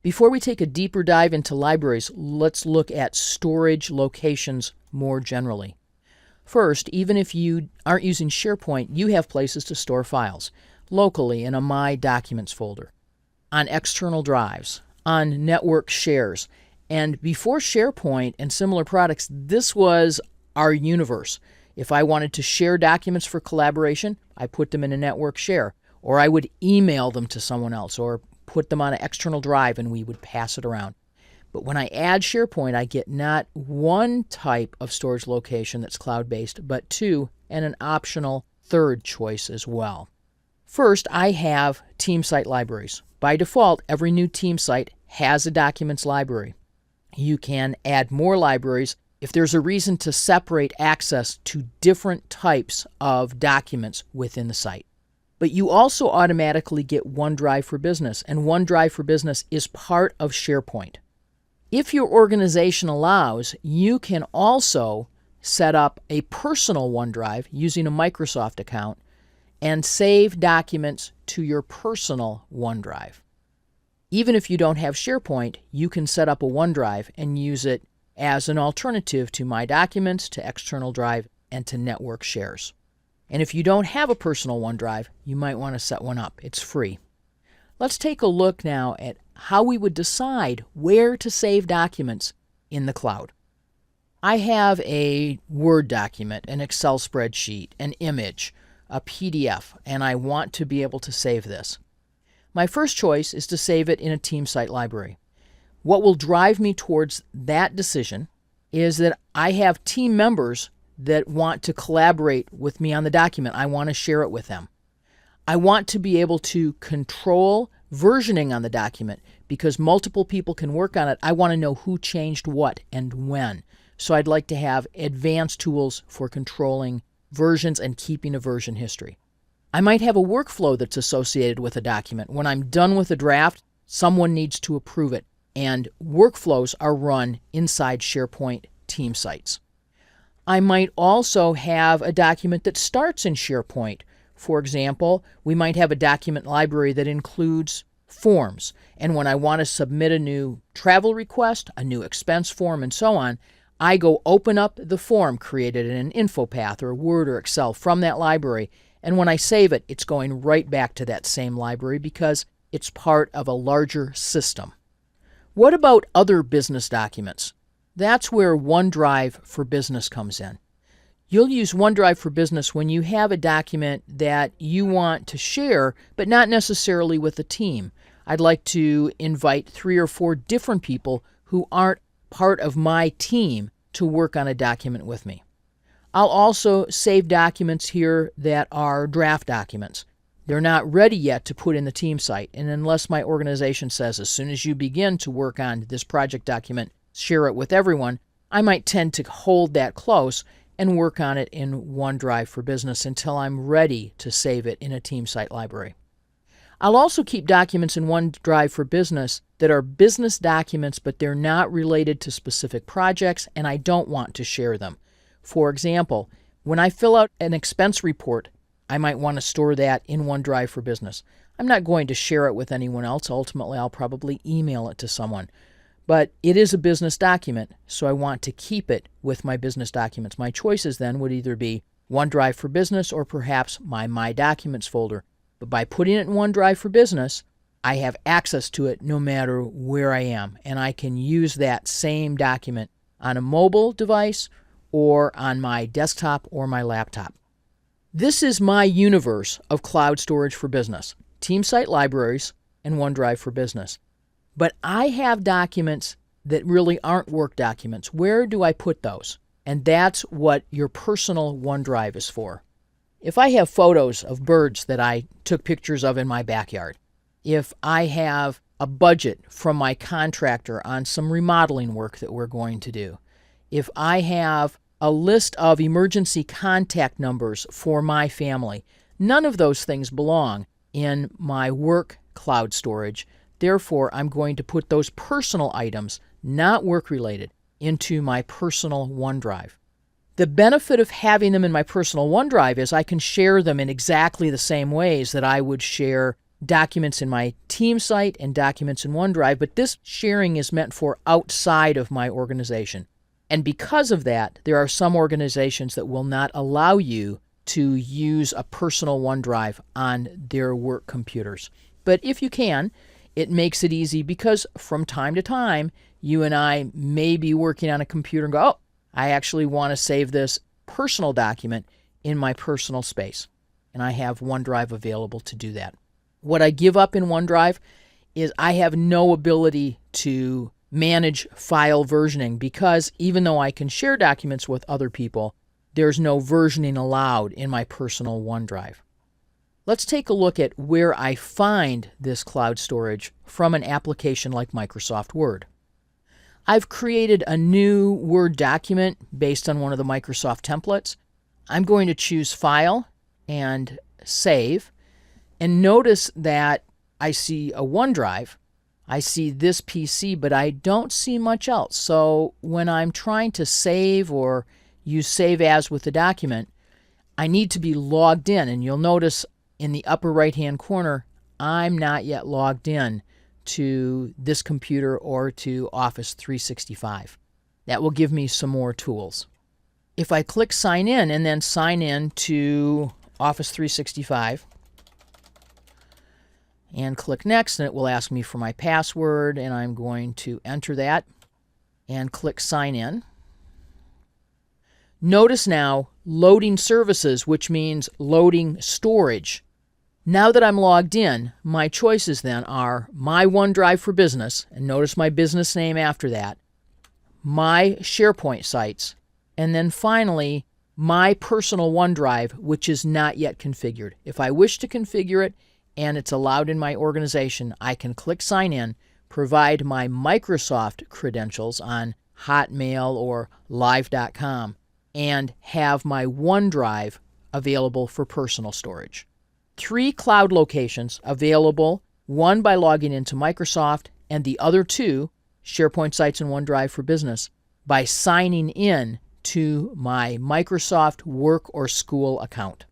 Before we take a deeper dive into libraries, let's look at storage locations more generally. First, even if you aren't using SharePoint, you have places to store files, locally in a My Documents folder, on external drives, on network shares. And before SharePoint and similar products, this was our universe. If I wanted to share documents for collaboration, I put them in a network share, or I would email them to someone else, or put them on an external drive and we would pass it around. But when I add SharePoint, I get not one type of storage location that's cloud-based, but two, and an optional third choice as well. First, I have team site libraries. By default, every new team site has a documents library. You can add more libraries if there's a reason to separate access to different types of documents within the site. But you also automatically get OneDrive for Business, and OneDrive for Business is part of SharePoint. If your organization allows, you can also set up a personal OneDrive using a Microsoft account and save documents to your personal OneDrive. Even if you don't have SharePoint, you can set up a OneDrive and use it as an alternative to My Documents, to external drive, and to network shares. And if you don't have a personal OneDrive, you might want to set one up. It's free. Let's take a look now at how we would decide where to save documents in the cloud. I have a Word document, an Excel spreadsheet, an image, a PDF, and I want to be able to save this. My first choice is to save it in a team site library. What will drive me towards that decision is that I have team members that want to collaborate with me on the document. I want to share it with them. I want to be able to control versioning on the document because multiple people can work on it. I want to know who changed what and when. So I'd like to have advanced tools for controlling versions and keeping a version history. I might have a workflow that's associated with a document. When I'm done with a draft, someone needs to approve it, and workflows are run inside SharePoint team sites. I might also have a document that starts in SharePoint. For example, we might have a document library that includes forms, and when I want to submit a new travel request, a new expense form, and so on, I go open up the form created in an InfoPath or Word or Excel from that library, and when I save it, it's going right back to that same library because it's part of a larger system. What about other business documents? That's where OneDrive for Business comes in. You'll use OneDrive for Business when you have a document that you want to share, but not necessarily with a team. I'd like to invite 3 or 4 different people who aren't part of my team to work on a document with me. I'll also save documents here that are draft documents. They're not ready yet to put in the team site, and unless my organization says as soon as you begin to work on this project document, share it with everyone, I might tend to hold that close and work on it in OneDrive for Business until I'm ready to save it in a team site library. I'll also keep documents in OneDrive for Business that are business documents, but they're not related to specific projects, and I don't want to share them. For example, when I fill out an expense report, I might want to store that in OneDrive for Business. I'm not going to share it with anyone else. Ultimately, I'll probably email it to someone. But it is a business document, so I want to keep it with my business documents. My choices then would either be OneDrive for Business or perhaps My Documents folder. But by putting it in OneDrive for Business, I have access to it no matter where I am, and I can use that same document on a mobile device or on my desktop or my laptop. This is my universe of cloud storage for business, team site libraries, and OneDrive for Business. But I have documents that really aren't work documents. Where do I put those? And that's what your personal OneDrive is for. If I have photos of birds that I took pictures of in my backyard, if I have a budget from my contractor on some remodeling work that we're going to do, if I have a list of emergency contact numbers for my family, none of those things belong in my work cloud storage. Therefore, I'm going to put those personal items, not work-related, into my personal OneDrive. The benefit of having them in my personal OneDrive is I can share them in exactly the same ways that I would share documents in my team site and documents in OneDrive, but this sharing is meant for outside of my organization. And because of that, there are some organizations that will not allow you to use a personal OneDrive on their work computers. But if you can, it makes it easy because from time to time, you and I may be working on a computer and go, oh, I actually want to save this personal document in my personal space. And I have OneDrive available to do that. What I give up in OneDrive is I have no ability to manage file versioning because even though I can share documents with other people, there's no versioning allowed in my personal OneDrive. Let's take a look at where I find this cloud storage from an application like Microsoft Word. I've created a new Word document based on one of the Microsoft templates. I'm going to choose File and Save. And notice that I see a OneDrive, I see this PC, but I don't see much else. So when I'm trying to save or use Save As with the document, I need to be logged in. And you'll notice in the upper right-hand corner, I'm not yet logged in to this computer or to Office 365. That will give me some more tools. If I click Sign In and then sign in to Office 365, and click Next, and it will ask me for my password, and I'm going to enter that and click Sign In. Notice now loading services, which means loading storage. Now that I'm logged in, my choices then are my OneDrive for Business, and notice my business name after that, my SharePoint sites, and then finally my personal OneDrive, which is not yet configured. If I wish to configure it, and it's allowed in my organization, I can click Sign In, provide my Microsoft credentials on Hotmail or Live.com, and have my OneDrive available for personal storage. 3 cloud locations available, one by logging into Microsoft, and the other 2, SharePoint Sites and OneDrive for Business, by signing in to my Microsoft Work or School account.